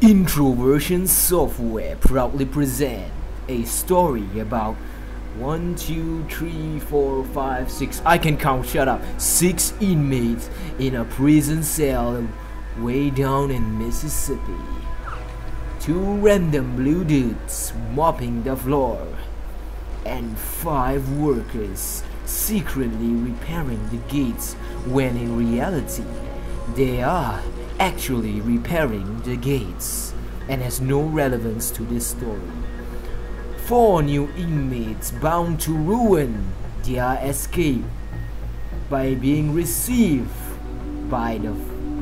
Introversion Software proudly present a story about 1, 2, 3, 4, 5, 6, I can count, shut up, 6 inmates in a prison cell way down in Mississippi. 2 random blue dudes mopping the floor, and 5 workers secretly repairing the gates when in reality they are actually repairing the gates and has no relevance to this story. 4 new inmates bound to ruin their escape by being received by the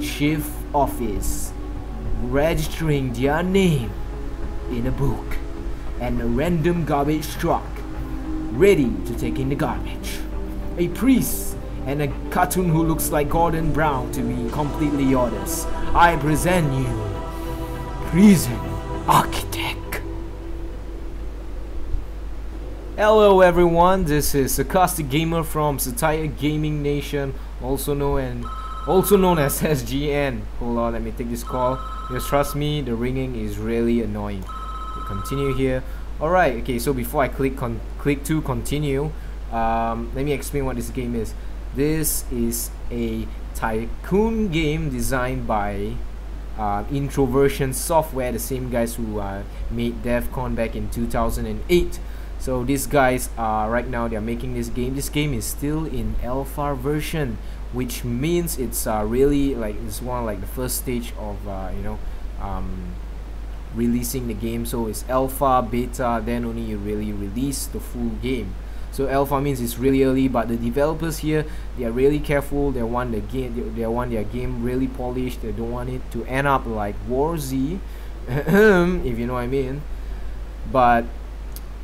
chief office, registering their name in a book, and a random garbage truck ready to take in the garbage. A priest and a cartoon who looks like Gordon Brown, to be completely honest. I present you Prison-Architech. Hello everyone, this is Sarcastic Gamer from Sarcastic Gaming Nation, also known as SGN. Hold on, let me take this call. Just trust me, the ringing is really annoying. We continue here. Alright, okay, so before I click to continue, let me explain what this game is. This is a tycoon game designed by Introversion Software, the same guys who made DEFCON back in 2008. So these guys are right now they're making this game. This game is still in alpha version, which means it's really like it's one like the first stage of releasing the game. So it's alpha, beta, then only you really release the full game. So alpha means it's really early, but the developers here, they are really careful. They want the game, they want their game really polished. They don't want it to end up like War Z, if you know what I mean. But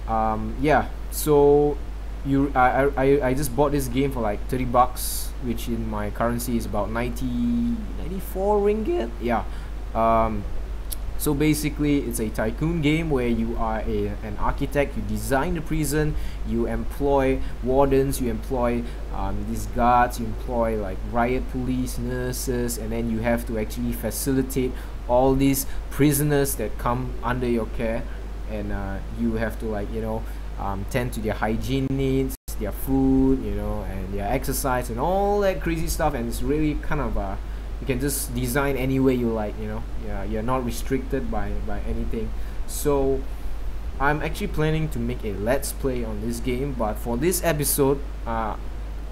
yeah, so I just bought this game for like 30 bucks, which in my currency is about 94 ringgit. Yeah. So basically it's a tycoon game where you are an architect. You design the prison, you employ wardens, you employ these guards, you employ like riot police, nurses, and then you have to actually facilitate all these prisoners that come under your care, and you have to like tend to their hygiene needs, their food, and their exercise and all that crazy stuff. And it's really kind of you can just design any way you like, yeah, you're not restricted by anything. So I'm actually planning to make a let's play on this game, but for this episode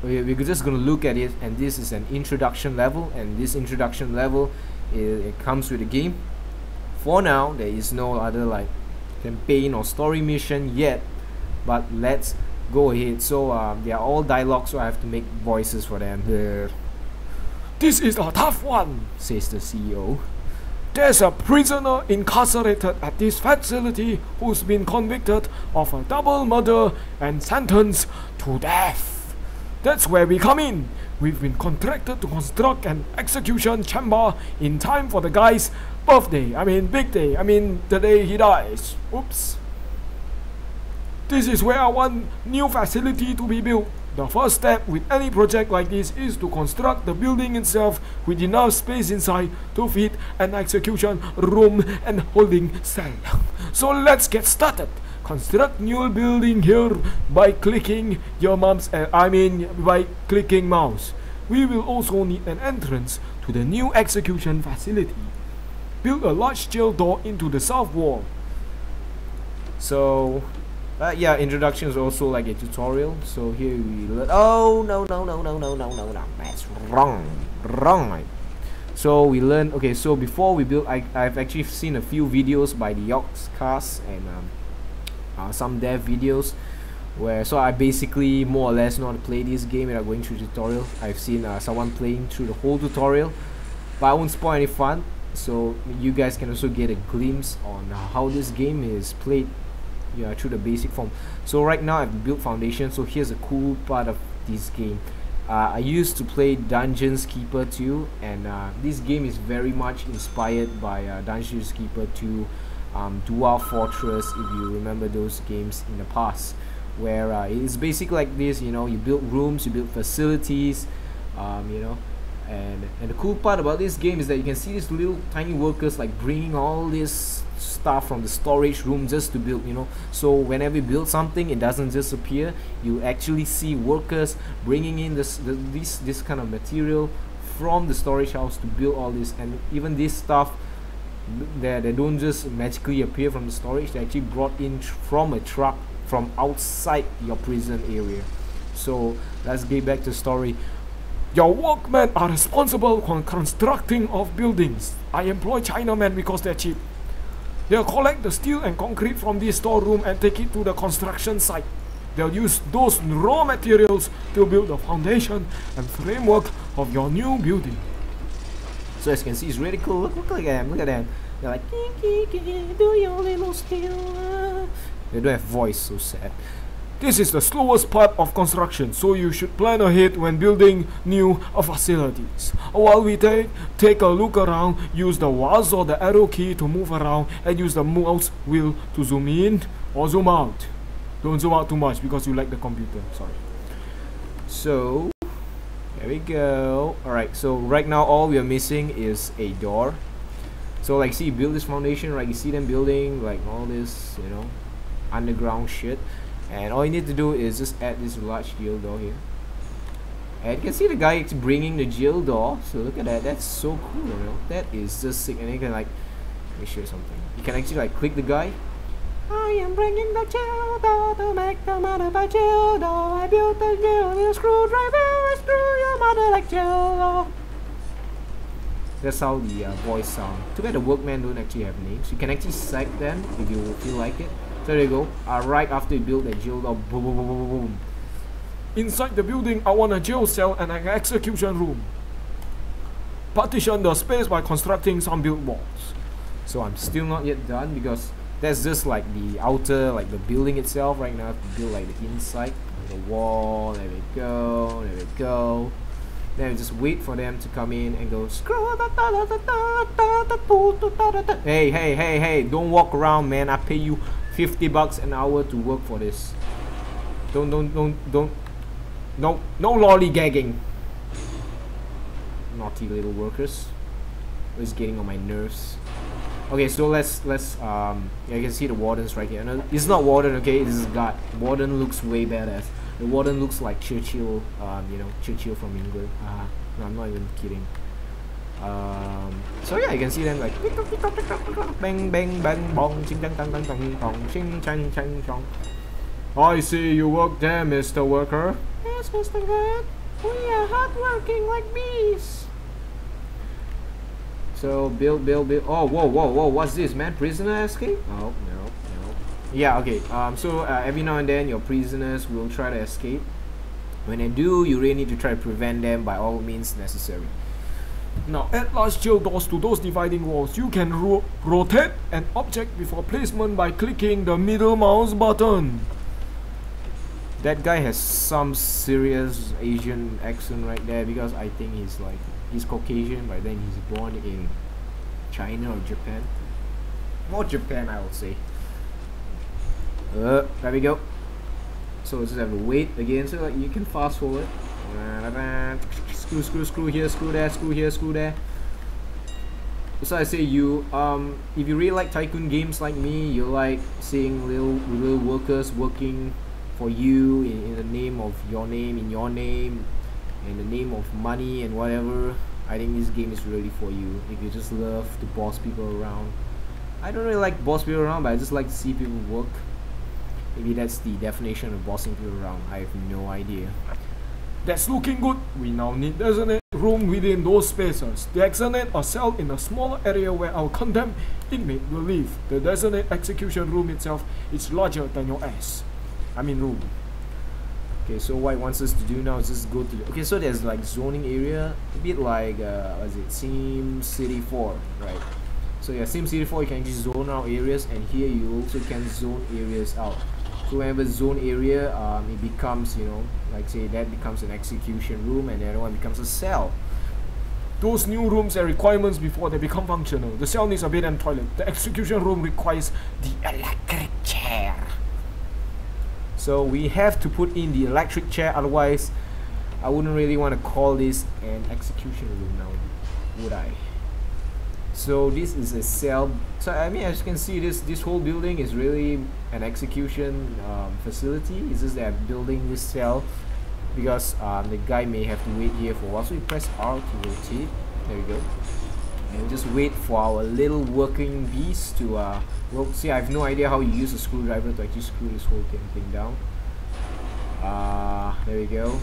we're just gonna look at it, and this is an introduction level, and this introduction level it comes with the game. For now there is no other like campaign or story mission yet, but let's go ahead. So they are all dialogue, so I have to make voices for them. This is a tough one, says the CEO. There's a prisoner incarcerated at this facility who's been convicted of a double murder and sentenced to death. That's where we come in. We've been contracted to construct an execution chamber in time for the guy's birthday. Big day. The day he dies. Oops. This is where I want new facility to be built. The first step with any project like this is to construct the building itself with enough space inside to fit an execution room and holding cell. So let's get started. Construct new building here by clicking your by clicking mouse. We will also need an entrance to the new execution facility. Build a large jail door into the south wall. So yeah, introduction is also like a tutorial. So here we learn. Oh no, that's wrong. So we learn. Okay, so before we build, I've actually seen a few videos by the Yogscast and some dev videos where I basically more or less know how to play this game without going through the tutorial. I've seen someone playing through the whole tutorial, but I won't spoil any fun, so you guys can also get a glimpse on how this game is played, through the basic form. So right now I've built foundation. So here's a cool part of this game. I used to play Dungeons Keeper 2, and this game is very much inspired by Dungeons Keeper 2, Dwarf Fortress, if you remember those games in the past, where it's basically like this. You build rooms, you build facilities, And the cool part about this game is that you can see these little tiny workers like bringing all this stuff from the storage room just to build, you know. So whenever you build something, it doesn't just appear. You actually see workers bringing in this kind of material from the storage house to build all this. And even this stuff, they don't just magically appear from the storage. They actually brought in from a truck from outside your prison area. So let's get back to the story. Your workmen are responsible for constructing of buildings. I employ Chinamen because they're cheap. They'll collect the steel and concrete from this storeroom and take it to the construction site. They'll use those raw materials to build the foundation and framework of your new building. So as you can see, it's really cool. Look at them, look at them. They're like, do your little steel. They don't have voice, so sad. This is the slowest part of construction, so you should plan ahead when building new facilities. While we take a look around, use the WASD or the arrow key to move around, and use the mouse wheel to zoom in or zoom out. Don't zoom out too much because you like the computer, sorry. So, there we go. Alright, so right now all we are missing is a door. So like, see, you build this foundation, right? You see them building like all this, you know, underground shit. And all you need to do is just add this large jail door here. And you can see the guy bringing the jail door. So look at that. That's so cool, you know. That is just sick. And you can like, let me show you something. You can actually like click the guy. I am bringing the jail door to make the mother by jail door. I built the jail with a screwdriver. I screw your mother like jail door. That's how the voice sound. Too bad the workmen don't actually have names. You can actually select them if you feel like it. So there you go. Right after you build that jail door, boom, boom, boom, boom, boom. Inside the building, I want a jail cell and an execution room. Partition the space by constructing some build walls. So I'm still not yet done because that's just like the outer, like the building itself. Right now I have to build like the inside, the wall. There we go. There we go. Then we just wait for them to come in and go. Hey, hey, hey, hey! Don't walk around, man. I pay you $50 an hour to work for this. Don't. No lollygagging. Naughty little workers. It's getting on my nerves. Okay, so let's yeah, you can see the wardens right here. No, it's not warden, okay, this is guard. Warden looks way badass. The warden looks like Churchill, you know, Churchill from England. No, I'm not even kidding. So yeah, you can see them like bang bang bang bong ching chang chang chang chang chong ching chang chang chong. I see you work there, Mr. Worker. Yes, Mr. Good. We are hardworking like bees. So build. Oh, whoa! What's this, man? Prisoner escape? Oh, no. Yeah, okay. So every now and then your prisoners will try to escape. When they do, you really need to try to prevent them by all means necessary. Now add large jail doors to those dividing walls. You can rotate an object before placement by clicking the middle mouse button. That guy has some serious Asian accent right there because I think he's Caucasian, but then he's born in China or Japan. More Japan, I would say. There we go. So just have to wait again, so like you can fast forward. Screw here, screw there, screw here, screw there. So I say you, if you really like tycoon games like me, you like seeing little workers working for you in the name of your name, in your name, in the name of money and whatever. I think this game is really for you. If you just love to boss people around. I don't really like boss people around, but I just like to see people work. Maybe that's the definition of bossing people around. I have no idea. That's looking good. We now need designate room within those spaces. Designate a cell in a smaller area where our condemned inmate will live. The designate execution room itself is larger than your ass. I mean room. Okay, so what it wants us to do now is just go to the, okay, so there's like zoning area, a bit like what is it, Sim City 4, right? So yeah, Sim City 4 you can just zone out areas, and here you also can zone areas out. So whenever zone area, it becomes, you know, like say that becomes an execution room, and the other one becomes a cell. Those new rooms are requirements before they become functional. The cell needs a bed and toilet. The execution room requires the electric chair. So we have to put in the electric chair, otherwise I wouldn't really want to call this an execution room now, would I? So this is a cell. So I mean, as you can see, this whole building is really an execution facility. It's just that I'm building this cell because the guy may have to wait here for a while. So we press R to rotate. There we go. And we'll just wait for our little working beast to well, see, I have no idea how you use a screwdriver to actually screw this whole thing down. There we go.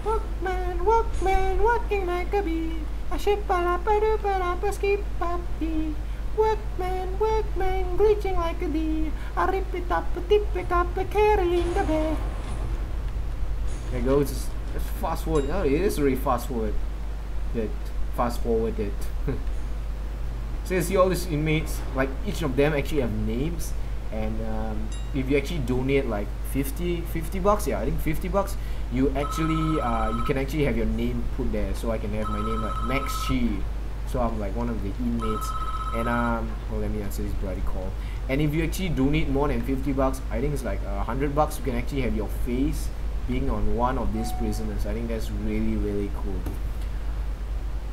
Workman, workman, working like a bee. A ship a skip puppy. Workman, workman, glitching like a bee. A rip it up, a tip it up, a carrying the bed. There goes. Just fast forward. Oh, it is really fast forward. Fast forward it. So you see all these inmates, like each of them actually have names, and if you actually donate like 50 bucks, yeah, I think 50 bucks, you actually you can actually have your name put there. So I can have my name like Max Chi, so I'm like one of the inmates. And well, let me answer this bloody call. And if you actually donate more than 50 bucks, I think it's like 100 bucks, you can actually have your face being on one of these prisoners. I think that's really cool.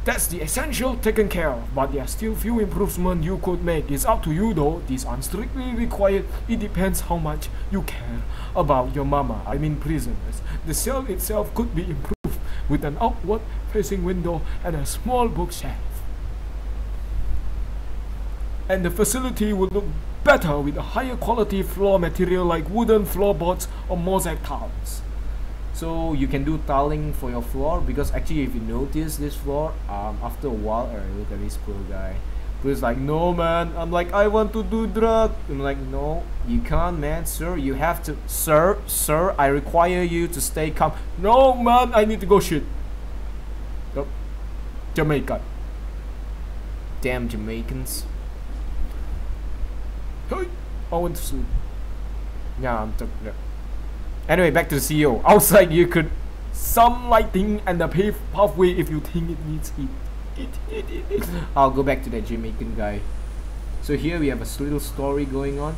That's the essential taken care of, but there are still few improvements you could make. It's up to you though, these aren't strictly required. It depends how much you care about your mama, I mean prisoners. The cell itself could be improved with an outward facing window and a small bookshelf. And the facility would look better with a higher quality floor material like wooden floorboards or mosaic tiles. So you can do tiling for your floor, because actually if you notice this floor, after a while, look at this poor guy. He's like, no man, I'm like, I want to do drug. I'm like, no, you can't man, sir, you have to, sir, I require you to stay calm. No man, I need to go shit. Yep. Jamaica. Damn Jamaicans. Hey, I want to sleep. Yeah, I'm talking. Anyway, back to the CEO. Outside you could some lighting and the paved pathway if you think it needs it. I'll go back to that Jamaican guy. So here we have a little story going on.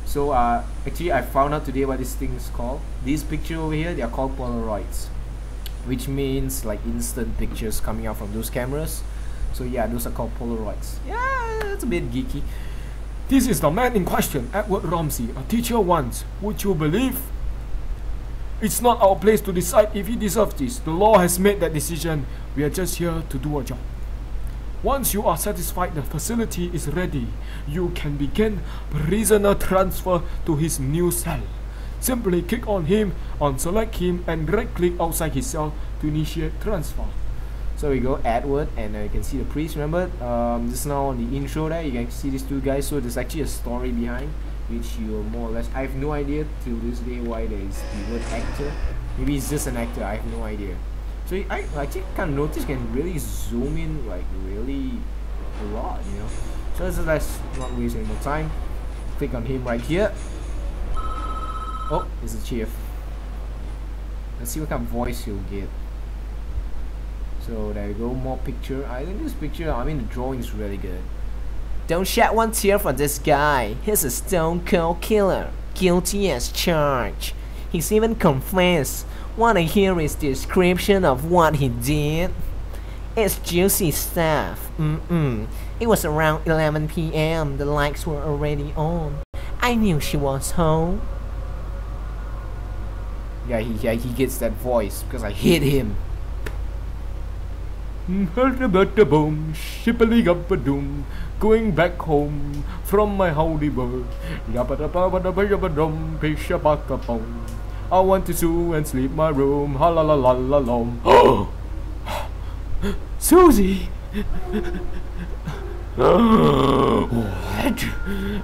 So actually I found out today what this thing is called. These pictures over here, they are called Polaroids, which means like instant pictures coming out from those cameras. So yeah, those are called Polaroids. Yeah, it's a bit geeky. This is the man in question, Edward Ramsey, a teacher once. Would you believe? It's not our place to decide if he deserves this. The law has made that decision. We are just here to do a job. Once you are satisfied the facility is ready, you can begin prisoner transfer to his new cell. Simply click on him, unselect him, and right click outside his cell to initiate transfer. So we go Edward, and you can see the priest. Remember just now on the intro there, you can see these two guys. So there's actually a story behind, which you more or less, I have no idea till this day why there is the word actor. Maybe it's just an actor, I have no idea. So I actually kind of notice you can really zoom in like really a lot, you know. So let's not waste any more time. Click on him right here. Oh, it's the chief. Let's see what kind of voice he'll get. So there you go, more picture. I think this picture, I mean the drawing is really good. Don't shed one tear for this guy. He's a stone cold killer, guilty as charged. He's even confessed. Wanna hear his description of what he did? It's juicy stuff. It was around 11 p.m. The lights were already on. I knew she was home. Yeah, he gets that voice because I hit him. Boom, shippily doom, going back home from my howdy bird. I want to sue and sleep my room. Ha la la la la lom. Susie! What?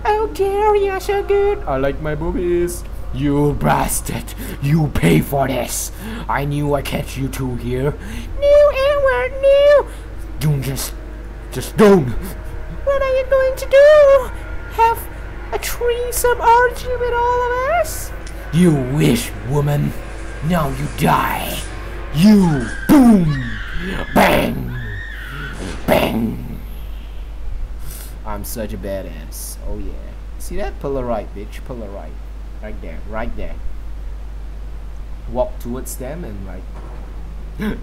Oh dear, you're so good. I like my boobies. You bastard! You pay for this! I knew I'd catch you two here. No, Edward, no! Don't just don't! What are you going to do? Have a threesome orgy with all of us? You wish, woman. Now you die. You boom! Bang! Bang! I'm such a badass. Oh yeah. See that? Polaroid, bitch. Polaroid. Right there, right there. walk towards them and like,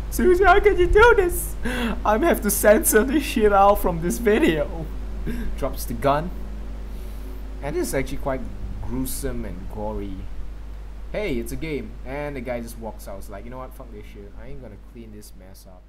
Susie, how can you do this? I have to censor this shit out from this video. drops the gun. And it's actually quite gruesome and gory. Hey, it's a game. And the guy just walks out. It's like, you know what, fuck this shit. I ain't gonna clean this mess up.